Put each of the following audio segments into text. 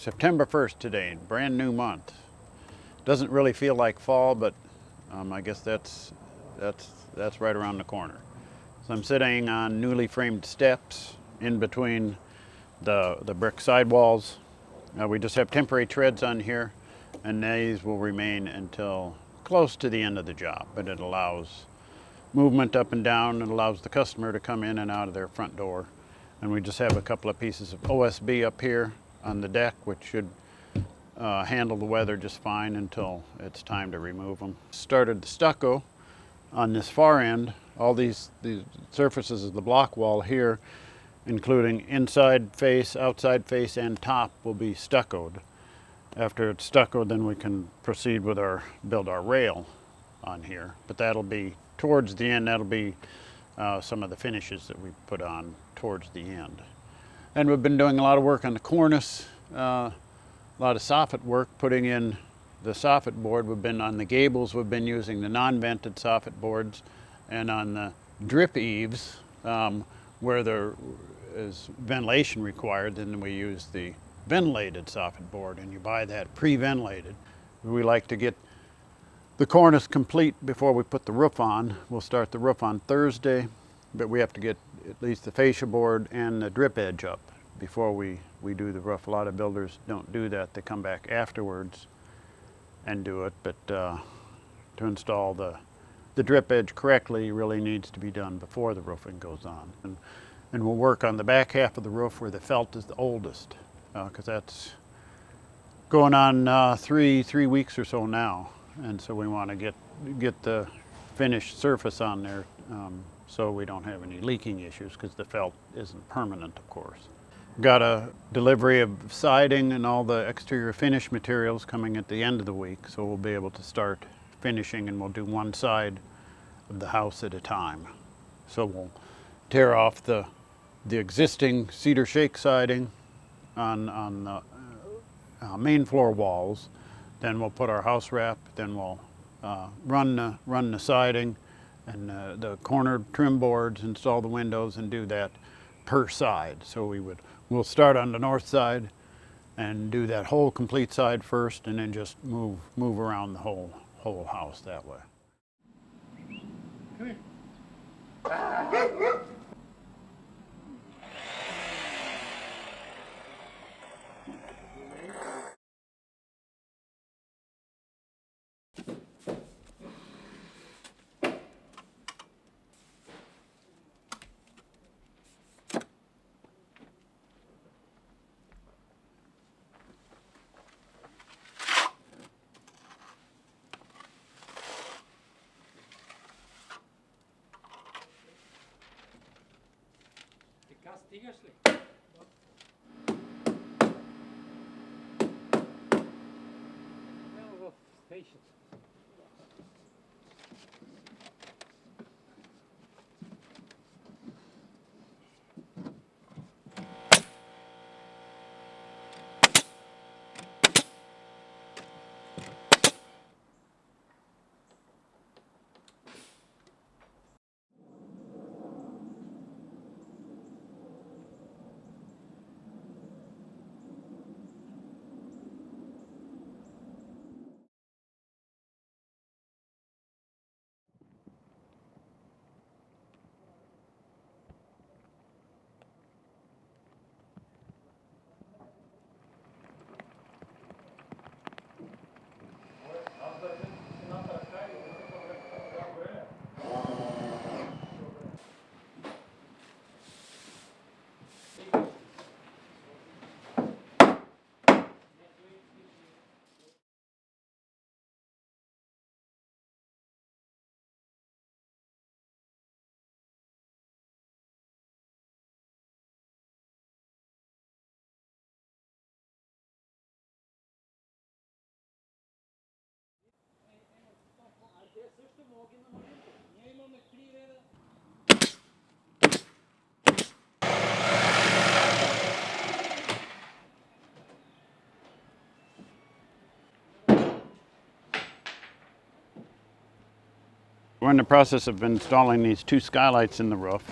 September 1st today, brand new month. Doesn't really feel like fall, but I guess that's right around the corner. So I'm sitting on newly framed steps in between the brick sidewalls. We just have temporary treads on here, and these will remain until close to the end of the job, but it allows movement up and down. It allows the customer to come in and out of their front door. And we just have a couple of pieces of OSB up here on the deck, which should handle the weather just fine until it's time to remove them. Started the stucco on this far end. All these surfaces of the block wall here, including inside face, outside face, and top, will be stuccoed. After it's stuccoed, then we can proceed with build our rail on here. But that'll be towards the end. That'll be some of the finishes that we put on towards the end. And we've been doing a lot of work on the cornice, a lot of soffit work, putting in the soffit board. We've been on the gables, we've been using the non-vented soffit boards, and on the drip eaves, where there is ventilation required, then we use the ventilated soffit board, and you buy that pre-ventilated. We like to get the cornice complete before we put the roof on. We'll start the roof on Thursday, but we have to get at least the fascia board and the drip edge up before we do the roof. A lot of builders don't do that. They come back afterwards and do it, but to install the drip edge correctly really needs to be done before the roofing goes on. And we'll work on the back half of the roof where the felt is the oldest, because that's going on three weeks or so now. And so we want to get the finished surface on there so we don't have any leaking issues, because the felt isn't permanent, of course. Got a delivery of siding and all the exterior finish materials coming at the end of the week, so we'll be able to start finishing, and we'll do one side of the house at a time. So we'll tear off the existing cedar shake siding on the main floor walls. Then we'll put our house wrap, then we'll run the siding and the corner trim boards, install the windows, and do that per side. So we'll start on the north side and do that whole complete side first, and then just move around the whole house that way. Come here. We're in the process of installing these two skylights in the roof.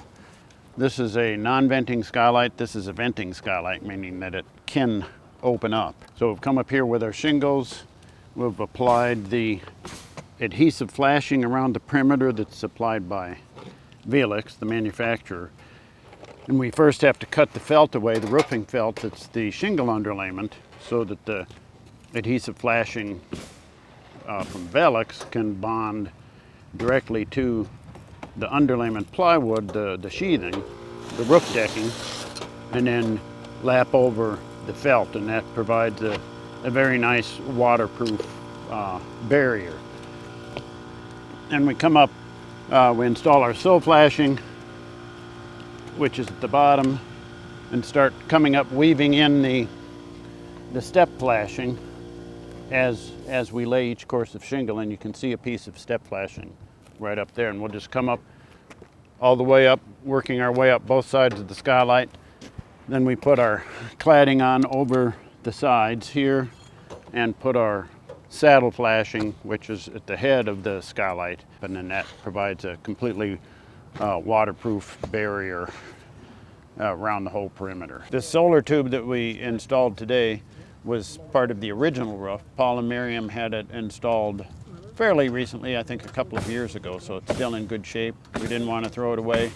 This is a non-venting skylight. This is a venting skylight, meaning that it can open up. So we've come up here with our shingles. We've applied the adhesive flashing around the perimeter that's supplied by Velix, the manufacturer. And we first have to cut the felt away, the roofing felt that's the shingle underlayment, so that the adhesive flashing from Velix can bond directly to the underlayment plywood, the sheathing, the roof decking, and then lap over the felt, and that provides a very nice waterproof barrier. And we come up, we install our sill flashing, which is at the bottom, and start coming up, weaving in the step flashing as we lay each course of shingle, and you can see a piece of step flashing right up there. And we'll just come up all the way up, working our way up both sides of the skylight. Then we put our cladding on over the sides here and put our saddle flashing, which is at the head of the skylight, and then that provides a completely waterproof barrier around the whole perimeter. This solar tube that we installed today was part of the original roof. Paul and Miriam had it installed fairly recently, I think a couple of years ago, so it's still in good shape. We didn't want to throw it away.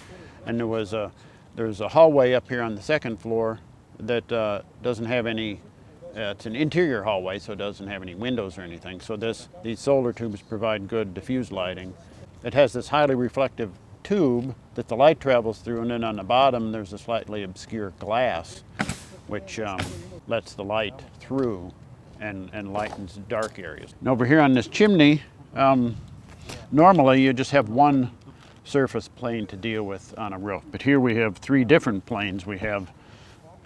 And there's a hallway up here on the second floor that doesn't have any, it's an interior hallway, so it doesn't have any windows or anything. So these solar tubes provide good diffuse lighting. It has this highly reflective tube that the light travels through, and then on the bottom there's a slightly obscure glass which lets the light through and lightens dark areas. And over here on this chimney, normally you just have one surface plane to deal with on a roof, but here we have three different planes. We have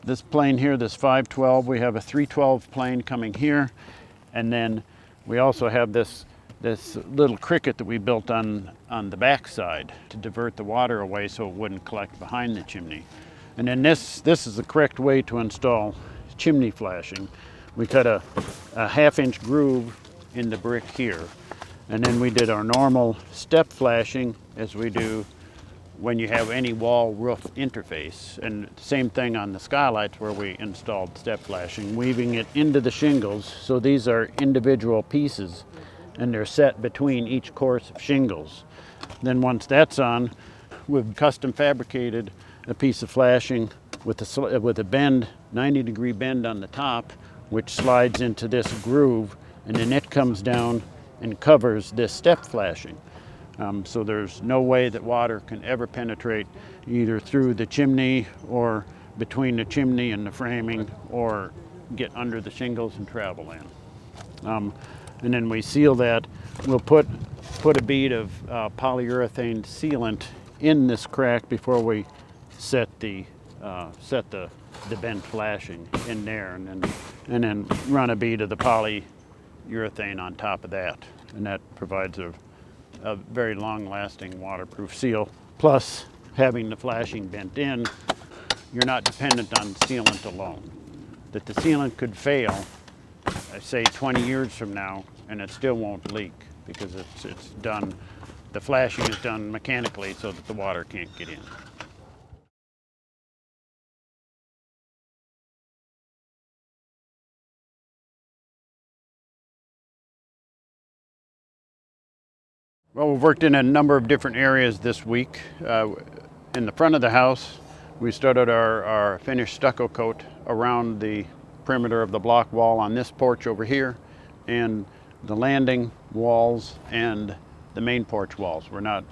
this plane here, this 512, we have a 312 plane coming here, and then we also have this little cricket that we built on the back side to divert the water away so it wouldn't collect behind the chimney. And then this is the correct way to install chimney flashing. We cut a 1/2-inch groove in the brick here, and then we did our normal step flashing as we do when you have any wall roof interface. And same thing on the skylights where we installed step flashing, weaving it into the shingles. So these are individual pieces and they're set between each course of shingles. Then once that's on, we've custom fabricated a piece of flashing with a bend, 90-degree bend on the top, which slides into this groove, and then it comes down and covers this step flashing. So there's no way that water can ever penetrate either through the chimney or between the chimney and the framing or get under the shingles and travel in. And then we seal that. We'll put a bead of polyurethane sealant in this crack before we set the bent flashing in there, and then run a bead of the polyurethane on top of that, and that provides a very long-lasting waterproof seal. Plus, having the flashing bent in, you're not dependent on sealant alone. That the sealant could fail, say 20 years from now, and it still won't leak because it's done. The flashing is done mechanically so that the water can't get in. Well, we've worked in a number of different areas this week. In the front of the house, we started our finished stucco coat around the perimeter of the block wall on this porch over here, and the landing walls and the main porch walls. We're not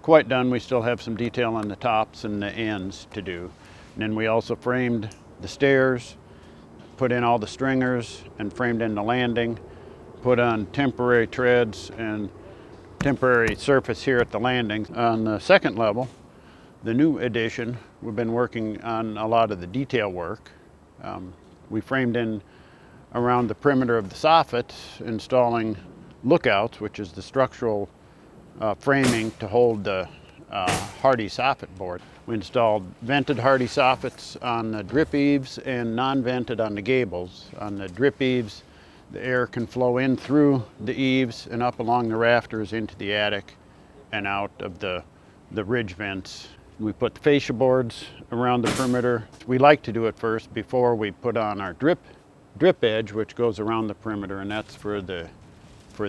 quite done. We still have some detail on the tops and the ends to do. And then we also framed the stairs, put in all the stringers, and framed in the landing, put on temporary treads and temporary surface here at the landing. On the second level, the new addition, we've been working on a lot of the detail work. We framed in around the perimeter of the soffit, installing lookouts, which is the structural framing to hold the hardy soffit board. We installed vented hardy soffits on the drip eaves and non-vented on the gables. On the drip eaves, the air can flow in through the eaves and up along the rafters into the attic and out of the ridge vents We put the fascia boards around the perimeter. We like to do it first before we put on our drip edge, which goes around the perimeter, and that's for the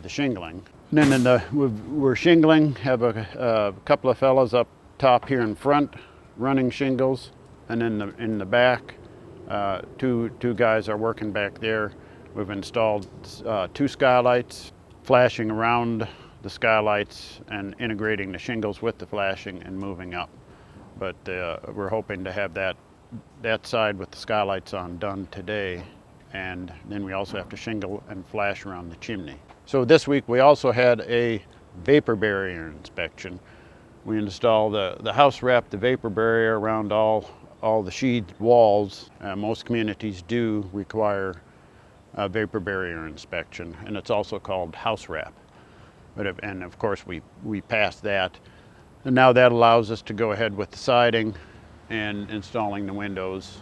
shingling. And then we're shingling, have a couple of fellows up top here in front running shingles, and then in the back, two guys are working back there. We've installed 2 skylights, flashing around the skylights and integrating the shingles with the flashing and moving up. But we're hoping to have that side with the skylights on done today, and then we also have to shingle and flash around the chimney. So this week we also had a vapor barrier inspection. We installed the house wrap, the vapor barrier around all the sheathed walls. Most communities do require a vapor barrier inspection, and it's also called house wrap. And of course we passed that. And now that allows us to go ahead with the siding and installing the windows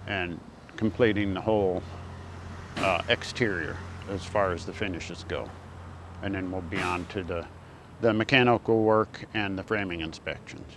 and completing the whole exterior as far as the finishes go. And then we'll be on to the mechanical work and the framing inspections.